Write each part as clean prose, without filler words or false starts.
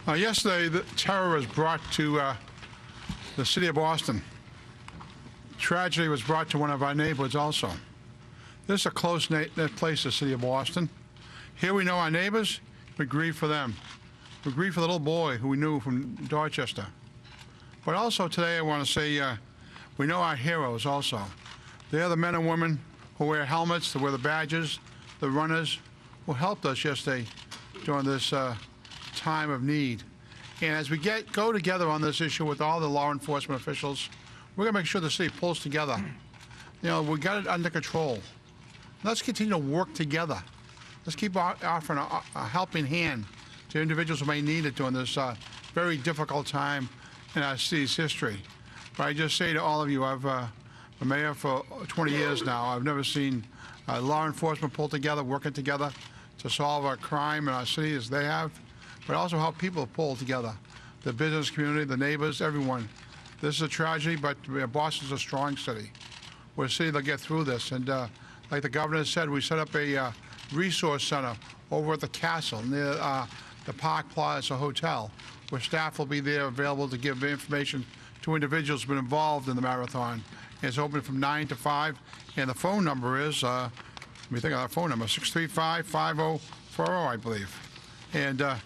Yesterday, the terror was brought to the city of Boston. Tragedy was brought to one of our neighborhoods also. This is a close-knit place, the city of Boston. Here we know our neighbors, we grieve for them. We grieve for the little boy who we knew from Dorchester. But also today I want to say we know our heroes also. They are the men and women who wear helmets, who wear the badges, the runners, who helped us yesterday during this time of need. And as we go together on this issue with all the law enforcement officials, we're going to make sure the city pulls together. You know, we got it under control. Let's continue to work together. Let's keep offering a helping hand to individuals who may need it during this very difficult time in our city's history. But I just say to all of you, I've been mayor for 20 years now. I've never seen law enforcement pull together, working together to solve our crime in our city as they have, but also how people pull together. The business community, the neighbors, everyone. This is a tragedy, but Boston's a strong city. We're a city that'll get through this. And like the governor said, we set up a resource center over at the castle near the Park Plaza Hotel, where staff will be there available to give information to individuals who've been involved in the marathon. It's open from 9 to 5, and the phone number is, let me think of that phone number, 635-5040, I believe. And our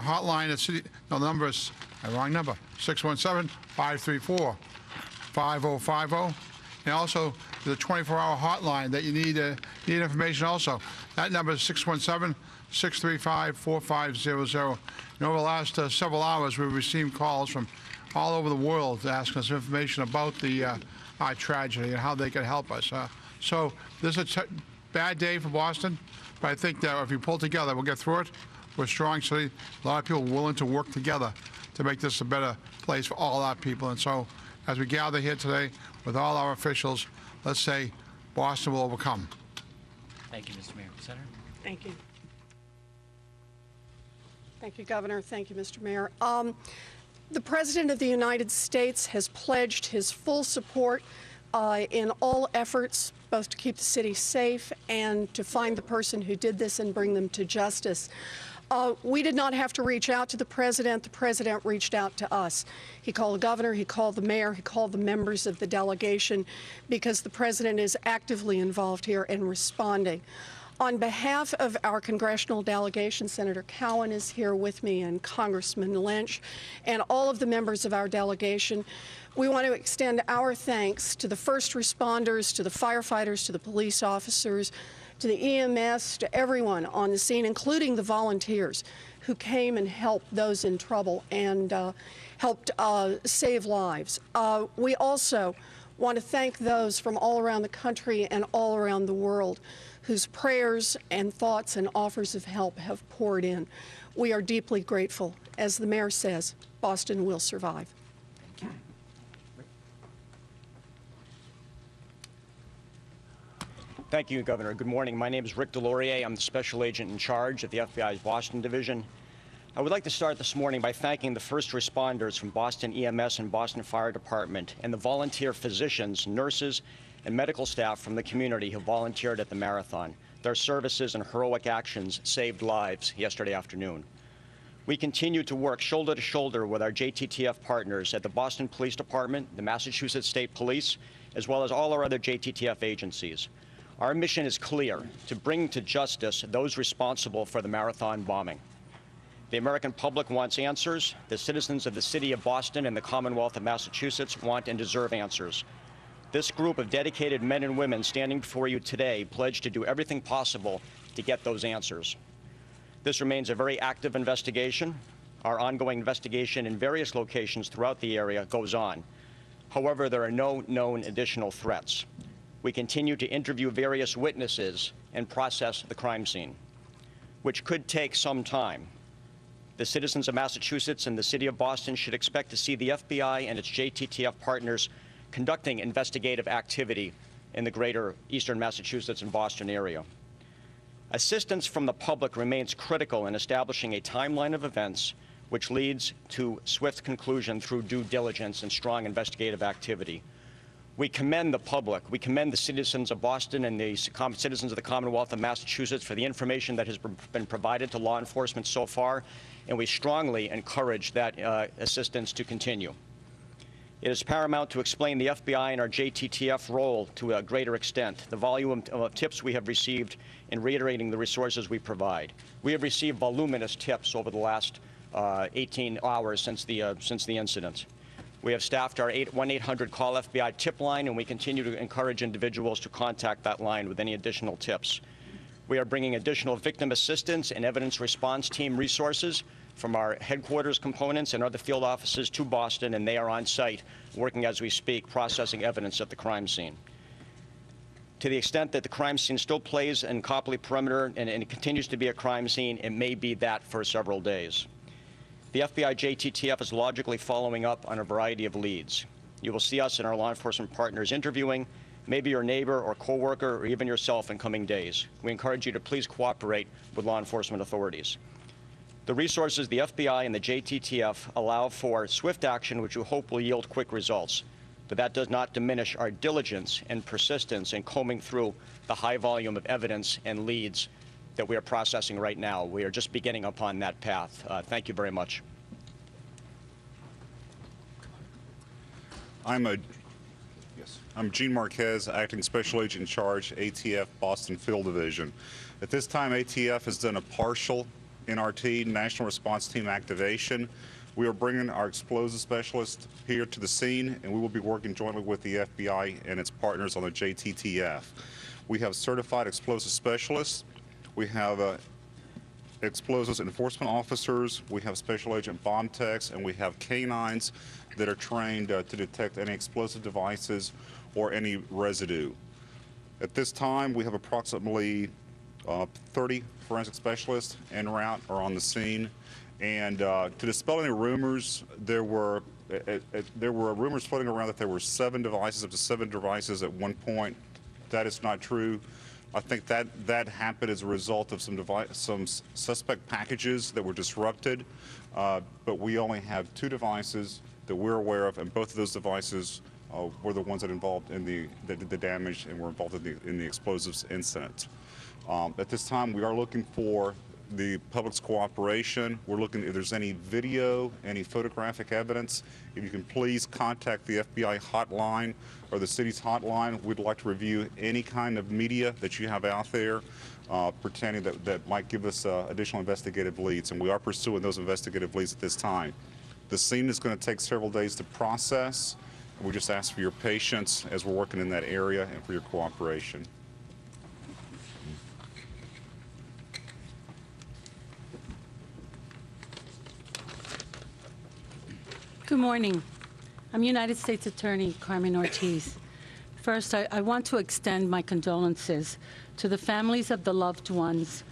hotline at city, no, the number is, wrong number, 617-534-5050. And also the 24-hour hotline that you need information also. That number is 617-635-4500. And over the last several hours, we've received calls from all over the world asking us information about the our tragedy and how they can help us. So this is a bad day for Boston, but I think that if we pull together, we'll get through it. We're a strong city. A lot of people willing to work together to make this a better place for all our people. And so as we gather here today with all our officials, let's say Boston will overcome. Thank you, Mr. Mayor. Senator? Thank you. Thank you, Governor. Thank you, Mr. Mayor. The President of the United States has pledged his full support in all efforts, both to keep the city safe and to find the person who did this and bring them to justice. We did not have to reach out to the President. The President reached out to us. He called the Governor, he called the Mayor, he called the members of the delegation, because the President is actively involved here in responding. On behalf of our congressional delegation, Senator Cowan is here with me, and Congressman Lynch, and all of the members of our delegation. We want to extend our thanks to the first responders, to the firefighters, to the police officers, to the EMS, to everyone on the scene, including the volunteers who came and helped those in trouble and helped save lives. We also want to thank those from all around the country and all around the world whose prayers and thoughts and offers of help have poured in. We are deeply grateful. As the mayor says, Boston will survive. Thank you. Thank you, Governor. Good morning. My name is Rick Delorier. I'm the Special Agent in charge of the FBI's Boston Division. I would like to start this morning by thanking the first responders from Boston EMS and Boston Fire Department and the volunteer physicians, nurses, and medical staff from the community who volunteered at the marathon. Their services and heroic actions saved lives yesterday afternoon. We continue to work shoulder to shoulder with our JTTF partners at the Boston Police Department, the Massachusetts State Police, as well as all our other JTTF agencies. Our mission is clear: to bring to justice those responsible for the marathon bombing. The American public wants answers. The citizens of the city of Boston and the Commonwealth of Massachusetts want and deserve answers. This group of dedicated men and women standing before you today pledge to do everything possible to get those answers. This remains a very active investigation. Our ongoing investigation in various locations throughout the area goes on. However, there are no known additional threats. We continue to interview various witnesses and process the crime scene, which could take some time. The citizens of Massachusetts and the city of Boston should expect to see the FBI and its JTTF partners conducting investigative activity in the greater eastern Massachusetts and Boston area. Assistance from the public remains critical in establishing a timeline of events which leads to swift conclusion through due diligence and strong investigative activity. We commend the public, we commend the citizens of Boston and the citizens of the Commonwealth of Massachusetts for the information that has been provided to law enforcement so far, and we strongly encourage that assistance to continue. It is paramount to explain the FBI and our JTTF role to a greater extent, the volume of tips we have received, and reiterating the resources we provide. We have received voluminous tips over the last 18 hours since the incident. We have staffed our 1-800-CALL FBI tip line, and we continue to encourage individuals to contact that line with any additional tips. We are bringing additional victim assistance and evidence response team resources from our headquarters components and other field offices to Boston, and they are on site working as we speak, processing evidence at the crime scene. To the extent that the crime scene still plays in Copley Perimeter and it continues to be a crime scene, it may be that for several days. The FBI JTTF is logically following up on a variety of leads. You will see us and our law enforcement partners interviewing maybe your neighbor or coworker or even yourself in coming days. We encourage you to please cooperate with law enforcement authorities. The resources the FBI and the JTTF allow for swift action, which we hope will yield quick results. But that does not diminish our diligence and persistence in combing through the high volume of evidence and leads that we are processing right now. We are just beginning upon that path. Thank you very much. I'm Gene Marquez, Acting Special Agent in Charge, ATF Boston Field Division. At this time, ATF has done a partial NRT, National Response Team activation. We are bringing our explosive specialist here to the scene, and we will be working jointly with the FBI and its partners on the JTTF. We have certified explosive specialists. We have explosives enforcement officers. We have special agent bomb techs, and we have canines that are trained to detect any explosive devices or any residue. At this time, we have approximately 30 forensic specialists en route or on the scene. And to dispel any rumors, there were rumors floating around that there were up to seven devices at one point. That is not true. I think that happened as a result of some suspect packages that were disrupted. But we only have 2 devices that we're aware of, and both of those devices were the ones that did the damage and were involved in the explosives incident. At this time, we are looking for the public's cooperation. We're looking if there's any video, any photographic evidence. If you can please contact the FBI hotline or the city's hotline. We'd like to review any kind of media that you have out there pertaining that might give us additional investigative leads, and we are pursuing those investigative leads at this time. The scene is going to take several days to process. We just ask for your patience as we're working in that area and for your cooperation. Good morning. I'm United States Attorney Carmen Ortiz. First, I want to extend my condolences to the families of the loved ones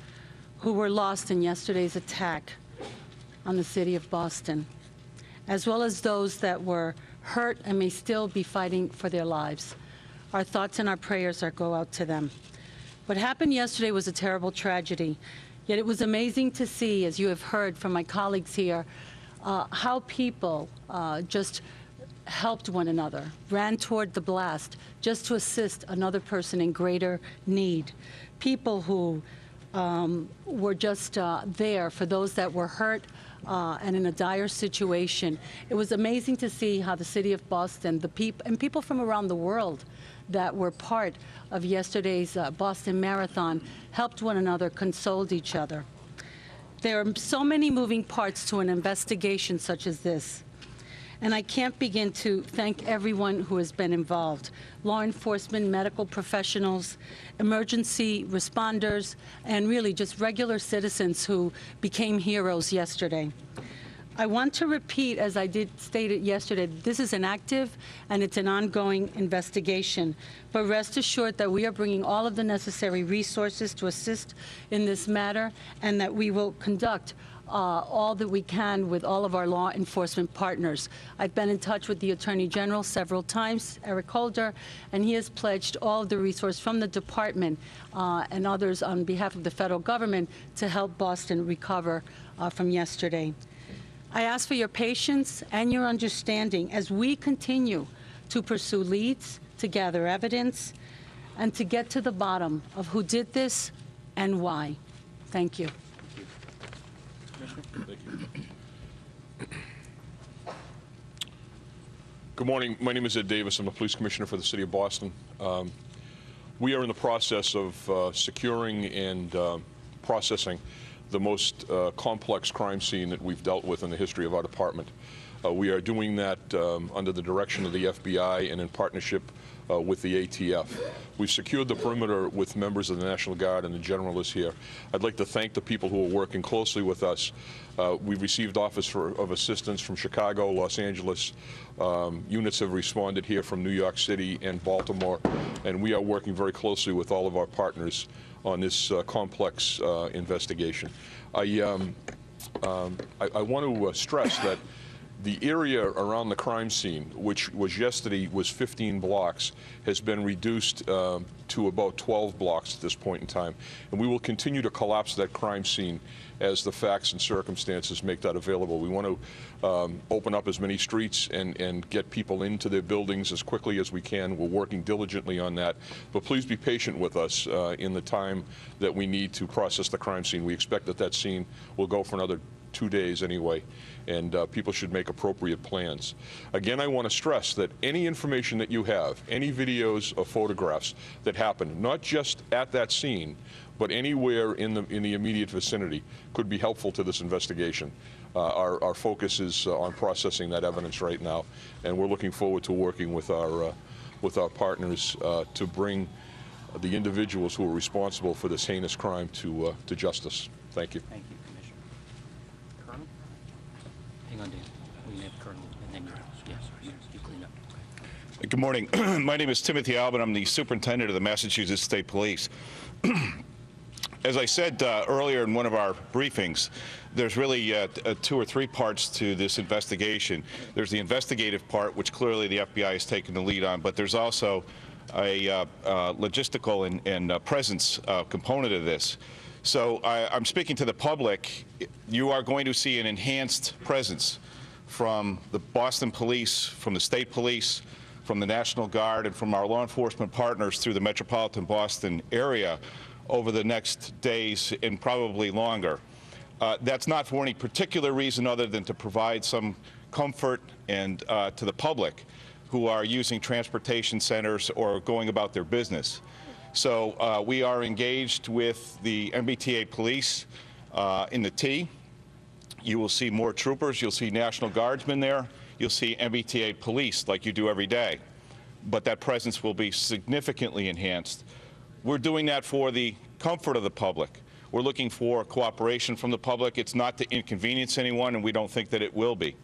who were lost in yesterday's attack on the city of Boston, as well as those that were hurt and may still be fighting for their lives. Our thoughts and our prayers go out to them. What happened yesterday was a terrible tragedy, yet it was amazing to see, as you have heard from my colleagues here, how people just helped one another, ran toward the blast just to assist another person in greater need. People who were just there for those that were hurt and in a dire situation. It was amazing to see how the city of Boston, and people from around the world that were part of yesterday's Boston Marathon helped one another, consoled each other. There are so many moving parts to an investigation such as this, and I can't begin to thank everyone who has been involved: law enforcement, medical professionals, emergency responders, and really just regular citizens who became heroes yesterday. I want to repeat, as I did state it yesterday, this is an active and it's an ongoing investigation. But rest assured that we are bringing all of the necessary resources to assist in this matter, and that we will conduct all that we can with all of our law enforcement partners. I've been in touch with the Attorney General several times, Eric Holder, and he has pledged all of the resources from the department and others on behalf of the federal government to help Boston recover from yesterday. I ask for your patience and your understanding as we continue to pursue leads, to gather evidence, and to get to the bottom of who did this and why. Thank you. Commissioner. Thank you. Good morning. My name is Ed Davis. I'm the police commissioner for the city of Boston. We are in the process of securing and processing the most complex crime scene that we've dealt with in the history of our department. We are doing that under the direction of the FBI and in partnership with the ATF. We've secured the perimeter with members of the National Guard, and the general is here. I'd like to thank the people who are working closely with us. We've received offers of assistance from Chicago, Los Angeles. Units have responded here from New York City and Baltimore, and we are working very closely with all of our partners on this complex investigation. I want to stress that the area around the crime scene, which was yesterday was 15 blocks, has been reduced to about 12 blocks at this point in time. And we will continue to collapse that crime scene as the facts and circumstances make that available. We want to open up as many streets and get people into their buildings as quickly as we can. We're working diligently on that. But please be patient with us in the time that we need to process the crime scene. We expect that that scene will go for another 2 days anyway, and people should make appropriate plans. Again, I want to stress that any information that you have, any videos or photographs that happened, not just at that scene, but anywhere in the immediate vicinity, could be helpful to this investigation. Our focus is on processing that evidence right now, and we're looking forward to working with our partners to bring the individuals who are responsible for this heinous crime to justice. Thank you. Thank you, Commissioner. Colonel? Hang on, Dan. We have Colonel, and then you clean up. Okay. Good morning. My name is Timothy Albin. I'm the superintendent of the Massachusetts State Police. As I said earlier in one of our briefings, there's really 2 or 3 parts to this investigation. There's the investigative part, which clearly the FBI has taken the lead on, but there's also a logistical and presence component of this. So I'm speaking to the public. You are going to see an enhanced presence from the Boston Police, from the State Police, from the National Guard, and from our law enforcement partners through the metropolitan Boston area over the next days and probably longer. That's not for any particular reason other than to provide some comfort and to the public who are using transportation centers or going about their business. So we are engaged with the MBTA police in the T. You will see more troopers. You'll see National Guardsmen there. You'll see MBTA police like you do every day. But that presence will be significantly enhanced. We're doing that for the comfort of the public. We're looking for cooperation from the public. It's not to inconvenience anyone, and we don't think that it will be.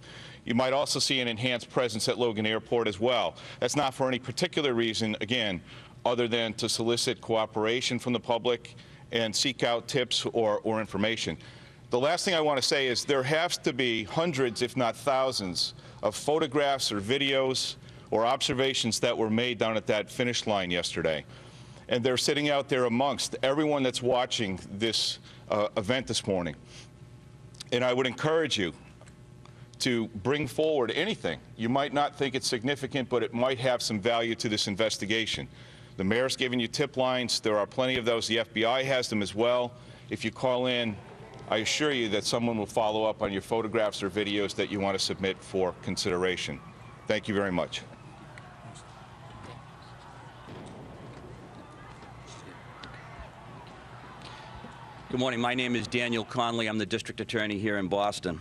You might also see an enhanced presence at Logan Airport as well. That's not for any particular reason, again, other than to solicit cooperation from the public and seek out tips or information. The last thing I want to say is there has to be hundreds, if not thousands, of photographs or videos or observations that were made down at that finish line yesterday. And they're sitting out there amongst everyone that's watching this event this morning. And I would encourage you to bring forward anything. You might not think it's significant, but it might have some value to this investigation. The mayor's giving you tip lines. There are plenty of those. The FBI has them as well. If you call in, I assure you that someone will follow up on your photographs or videos that you want to submit for consideration. Thank you very much. Good morning. My name is Daniel Conley. I'm the district attorney here in Boston.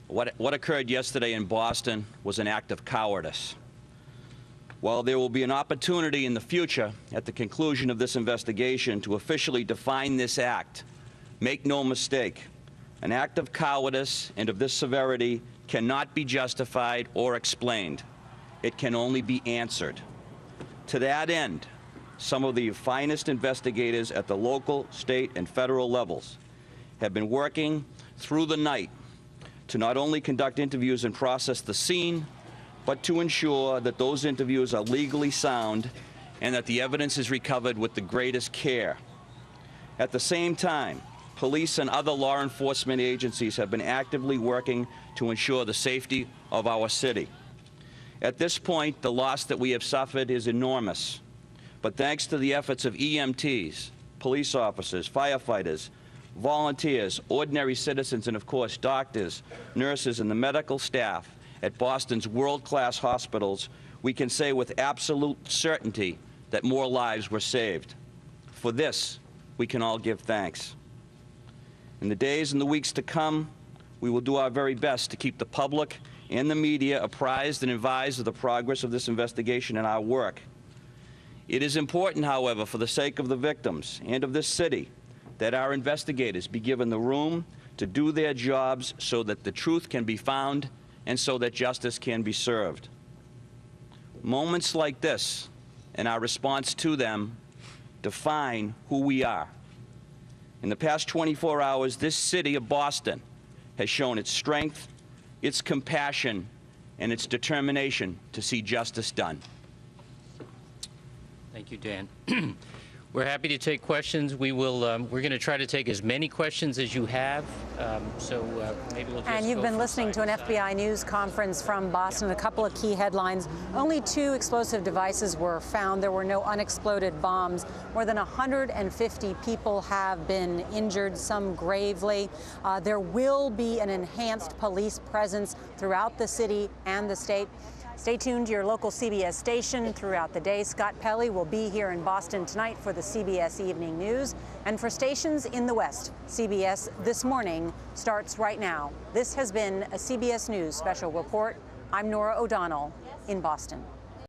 What occurred yesterday in Boston was an act of cowardice. While there will be an opportunity in the future at the conclusion of this investigation to officially define this act, make no mistake, an act of cowardice and of this severity cannot be justified or explained. It can only be answered. To that end, some of the finest investigators at the local, state, and federal levels have been working through the night to not only conduct interviews and process the scene, but to ensure that those interviews are legally sound and that the evidence is recovered with the greatest care. At the same time, police and other law enforcement agencies have been actively working to ensure the safety of our city. At this point, the loss that we have suffered is enormous. But thanks to the efforts of EMTs, police officers, firefighters, volunteers, ordinary citizens, and of course doctors, nurses, and the medical staff at Boston's world-class hospitals, we can say with absolute certainty that more lives were saved. For this, we can all give thanks. In the days and the weeks to come, we will do our very best to keep the public and the media apprised and advised of the progress of this investigation and our work. It is important, however, for the sake of the victims and of this city, that our investigators be given the room to do their jobs so that the truth can be found and so that justice can be served. Moments like this and our response to them define who we are. In the past 24 hours, this city of Boston has shown its strength, its compassion, and its determination to see justice done. Thank you, Dan. We're happy to take questions. We're going to try to take as many questions as you have. Maybe we'll just And you've been listening to an FBI news conference from Boston. A couple of key headlines. Only 2 explosive devices were found. There were no unexploded bombs. More than 150 people have been injured, some gravely. There will be an enhanced police presence throughout the city and the state. Stay tuned to your local CBS station throughout the day. Scott Pelley will be here in Boston tonight for the CBS Evening News. And for stations in the West, CBS This Morning starts right now. This has been a CBS News special report. I'm Norah O'Donnell in Boston.